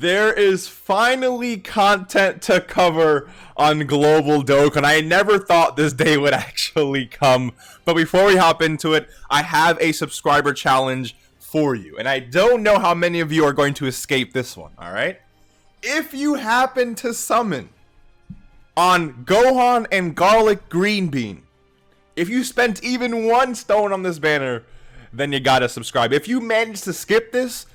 there is finally content to cover on Global Dokkan. I never thought this day would actually come, but before we hop into it, I have a subscriber challenge for you, and I don't know how many of you are going to escape this one, alright? If you happen to summon on Gohan and Garlic Green Bean, if you spent even 1 stone on this banner, then you gotta subscribe. If you managed to skip this,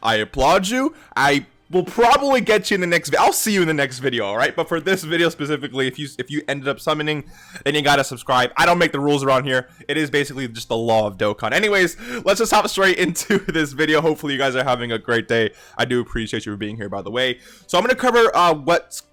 I applaud you. I will probably get you in the next video. I'll see you in the next video, alright? But for this video specifically, if you ended up summoning, then you gotta subscribe. I don't make the rules around here. It is basically just the law of Dokkan. Anyways, let's just hop straight into this video. Hopefully you guys are having a great day. I do appreciate you for being here, by the way. So I'm gonna cover what's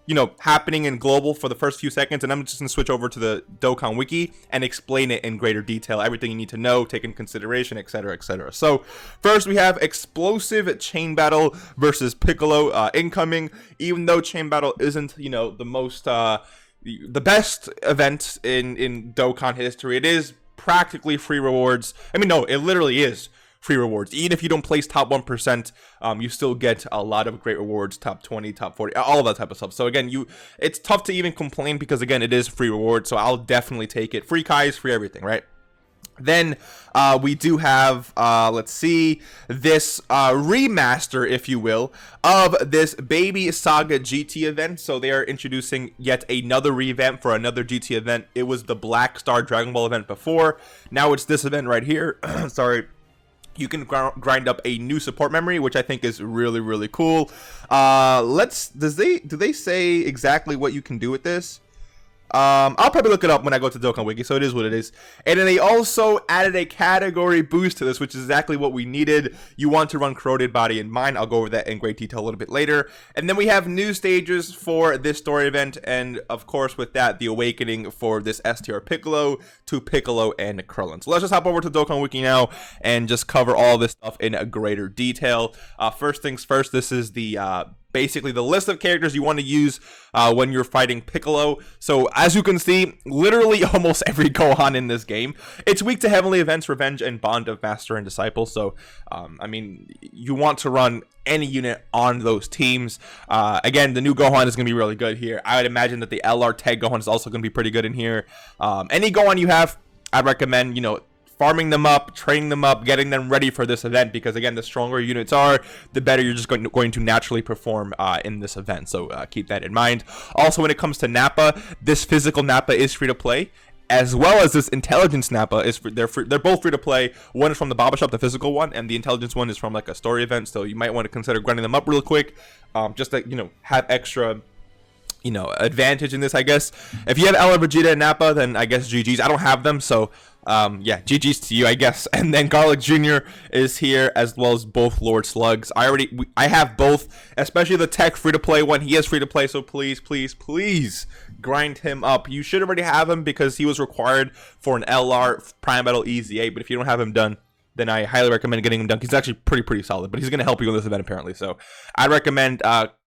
happening in Global for the first few seconds, and I'm just gonna switch over to the Dokkan Wiki and explain it in greater detail, everything you need to know, take into consideration, etc, etc. So first we have Explosive Chain Battle versus Piccolo incoming. Even though Chain Battle isn't the most the best event in Dokkan history, it is practically free rewards. I mean, no, it literally is free rewards. Even if you don't place top 1%, you still get a lot of great rewards, top 20, top 40, all of that type of stuff. So again, it's tough to even complain because again, it is free rewards. So I'll definitely take it. Free Kais, free everything, right? Then we do have, let's see, this remaster, if you will, of this Baby Saga GT event. So they are introducing yet another revamp for another GT event. It was the Black Star Dragon Ball event before. Now it's this event right here. Sorry. You can grind up a new support memory, which I think is really, really cool. Do they say exactly what you can do with this? I'll probably look it up when I go to Dokkan Wiki, so it is what it is. And then they also added a category boost to this, which is exactly what we needed. You want to run Corroded Body and Mind. I'll go over that in great detail a little bit later. And then we have new stages for this story event, and of course with that, the awakening for this STR Piccolo to Piccolo and Krillin. So let's just hop over to Dokkan Wiki now and just cover all this stuff in a greater detail. First things first, this is the basically the list of characters you want to use when you're fighting Piccolo. So as you can see, literally almost every Gohan in this game. It's weak to Heavenly Events, Revenge, and Bond of Master and Disciple. So I mean, you want to run any unit on those teams. Again, the new Gohan is going to be really good here. I would imagine that the LR Tag Gohan is also going to be pretty good in here. Any Gohan you have, I'd recommend, farming them up, training them up, getting them ready for this event, because again, the stronger units are, the better you're just going to naturally perform in this event. So keep that in mind. Also, when it comes to Nappa, this physical Nappa is free to play, as well as this intelligence Nappa is they're both free to play. One is from the Baba Shop, the physical one, and the intelligence one is from like a story event. So you might want to consider grinding them up real quick, just to have extra advantage in this, I guess. If you have Ella, Vegeta, and Nappa, then I guess GG's. I don't have them, so yeah, GG's to you, I guess. And then Garlic Jr. is here, as well as both Lord Slugs. I have both, especially the tech free-to-play one. He is free-to-play, so please, please, please grind him up. You should already have him because he was required for an LR Prime Battle Easy 8, but if you don't have him done, then I highly recommend getting him done. He's actually pretty solid, but he's going to help you in this event, apparently. So I recommend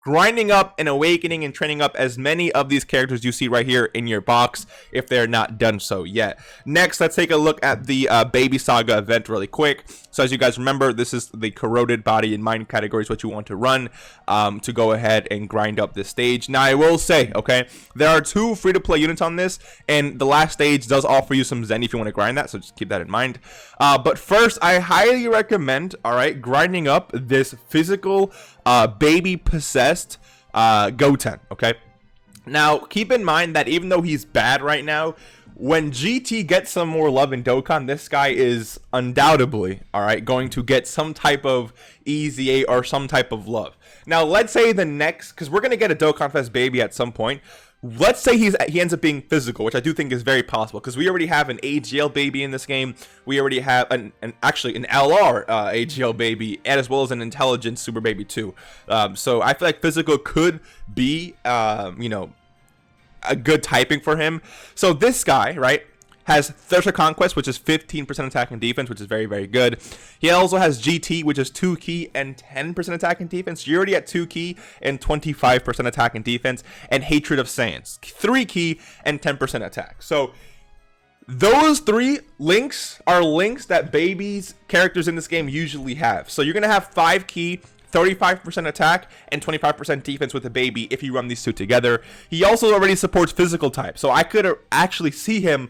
grinding up and awakening and training up as many of these characters you see right here in your box if they're not done so yet. Next, let's take a look at the Baby Saga event really quick. So as you guys remember, this is the Corroded Body and Mind category is what you want to run to go ahead and grind up this stage. Now, I will say, okay, there are 2 free-to-play units on this, and the last stage does offer you some Zen if you want to grind that, so just keep that in mind. But first, I highly recommend, alright, grinding up this physical Baby Possessed Goten, okay? Now, keep in mind that even though he's bad right now, when GT gets some more love in Dokkan, this guy is undoubtedly, alright, going to get some type of Easy 8 or some type of love. Now, let's say the next, because we're going to get a Dokkan Fest Baby at some point. Let's say he ends up being physical, which I do think is very possible, because we already have an AGL baby in this game. We already have actually an LR AGL baby, and as well as an intelligence super baby too. So I feel like physical could be a good typing for him. So this guy, right, has Thirster Conquest, which is 15% attack and defense, which is very, very good. He also has GT, which is 2 key and 10% attack and defense. You're already at 2 key and 25% attack and defense. And Hatred of Saiyans, 3 key and 10% attack. So those 3 links are links that babies characters in this game usually have. So you're going to have 5 key, 35% attack and 25% defense with the baby if you run these two together. He also already supports physical type, so I could actually see him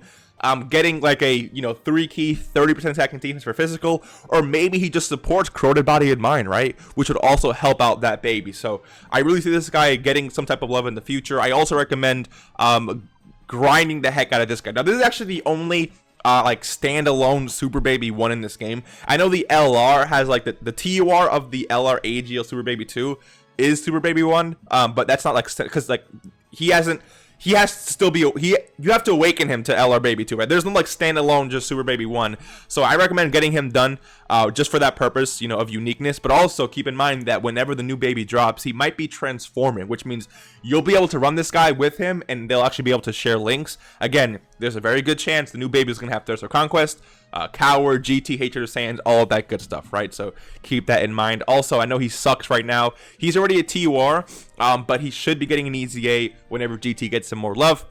getting like a 3 key 30% attack and defense for physical, or maybe he just supports corroded body and mind, right, which would also help out that baby. So I really see this guy getting some type of love in the future. I also recommend grinding the heck out of this guy. Now this is actually the only like standalone super baby one in this game. I know the LR has like the TUR of the LR AGL super baby 2 is super baby 1, but that's not like, because like he has to still be, you have to awaken him to LR baby 2, right? There's no like standalone just super baby 1. So I recommend getting him done just for that purpose, of uniqueness. But also keep in mind that whenever the new baby drops, he might be transforming, which means you'll be able to run this guy with him and they'll actually be able to share links. Again, there's a very good chance the new baby is going to have Thirst for Conquest, Coward, GT, Hatred of Sands, all of that good stuff, right? So keep that in mind. Also, I know he sucks right now. He's already a TUR, but he should be getting an easy A whenever GT gets some more love,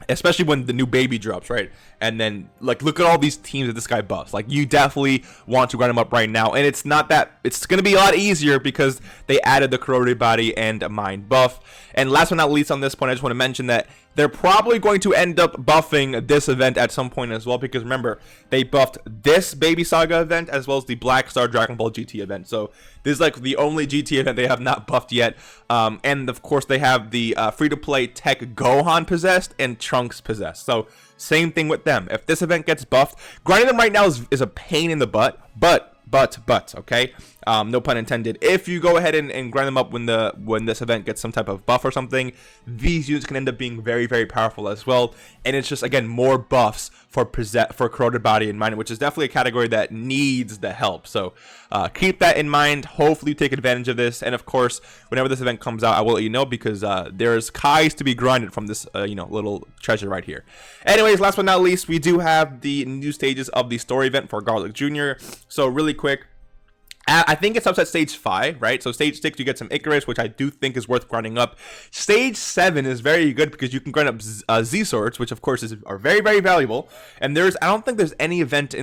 especially when the new baby drops, right? And then like look at all these teams that this guy buffs. Like you definitely want to grind him up right now, and it's not that, it's going to be a lot easier because they added the corroded body and mind buff. And last but not least on this point, I just want to mention that they're probably going to end up buffing this event at some point as well, because remember, they buffed this Baby Saga event as well as the Black Star Dragon Ball GT event. So this is like the only GT event they have not buffed yet. And of course they have the free-to-play Tech Gohan possessed and Trunks possessed. So same thing with them. If this event gets buffed, grinding them right now is a pain in the butt, but okay, no pun intended. If you go ahead and grind them up when this event gets some type of buff or something, these units can end up being very, very powerful as well. And it's just, again, more buffs for corroded body and mind, which is definitely a category that needs the help. So keep that in mind. Hopefully you take advantage of this, and of course whenever this event comes out, I will let you know, because there's Kais to be grinded from this little treasure right here. Anyways, last but not least, we do have the new stages of the story event for Garlic Jr. So really quick, I think it's up at stage 5, right? So stage 6 you get some Icarus, which I do think is worth grinding up. Stage 7 is very good because you can grind up Z swords, which of course are very, very valuable. And I don't think there's any event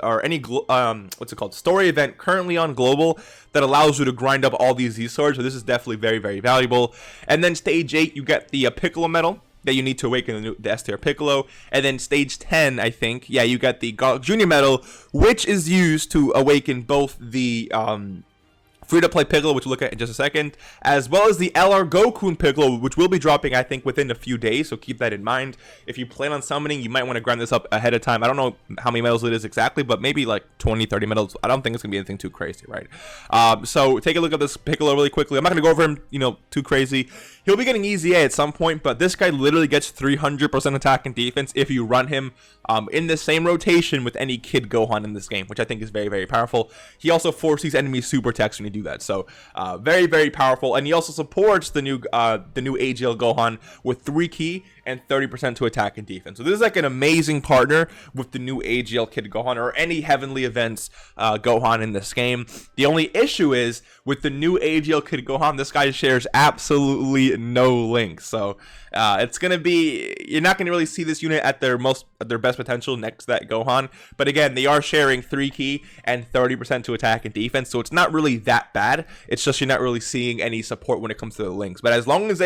or any what's it called, story event currently on global that allows you to grind up all these Z swords. So this is definitely very, very valuable. And then stage 8 you get the Piccolo medal that you need to awaken the S tier Piccolo. And then stage 10, I think, yeah, you got the Garlic Jr. medal, which is used to awaken both the free-to-play Piccolo, which we'll look at in just a second, as well as the LR Goku and Piccolo, which will be dropping, I think, within a few days, so keep that in mind. If you plan on summoning, you might want to grind this up ahead of time. I don't know how many medals it is exactly, but maybe like 20, 30 medals. I don't think it's going to be anything too crazy, right? So take a look at this Piccolo really quickly. I'm not going to go over him, too crazy. He'll be getting easy A at some point, but this guy literally gets 300% attack and defense if you run him in the same rotation with any Kid Gohan in this game, which I think is very, very powerful. He also forces enemy super attacks when you do that, so very, very powerful. And he also supports the new AGL Gohan with 3 key and 30% to attack and defense. So this is like an amazing partner with the new AGL Kid Gohan or any Heavenly Events Gohan in this game. The only issue is with the new AGL Kid Gohan, this guy shares absolutely no links. So it's gonna be, you're not gonna really see this unit at their best potential next to that Gohan. But again, they are sharing 3 key and 30% to attack and defense, so it's not really that bad. It's just you're not really seeing any support when it comes to the links. But as long as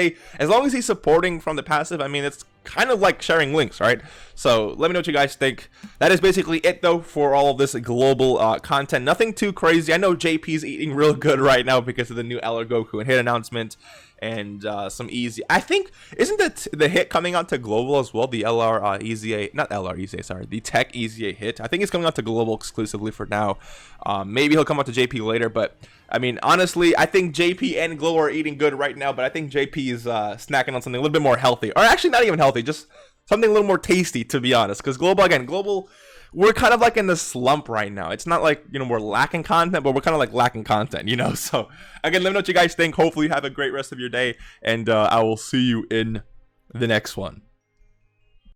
he's supporting from the passive, I mean, it's kind of like sharing links, right? So let me know what you guys think. That is basically it though for all of this global content. Nothing too crazy. I know JP's eating real good right now because of the new LR Goku and hit announcement and some easy, I think, isn't the hit coming out to global as well? The LR EZA, not LR EZA, sorry, the Tech EZA hit. I think it's coming out to global exclusively for now. Maybe he'll come out to JP later, but I mean, honestly, I think JP and global are eating good right now, but I think JP is snacking on something a little bit more healthy, or actually not even healthy, just something a little more tasty, to be honest. Because global, we're kind of like in the slump right now. It's not like, we're lacking content, but we're kind of like lacking content, So again, let me know what you guys think. Hopefully you have a great rest of your day, and I will see you in the next one.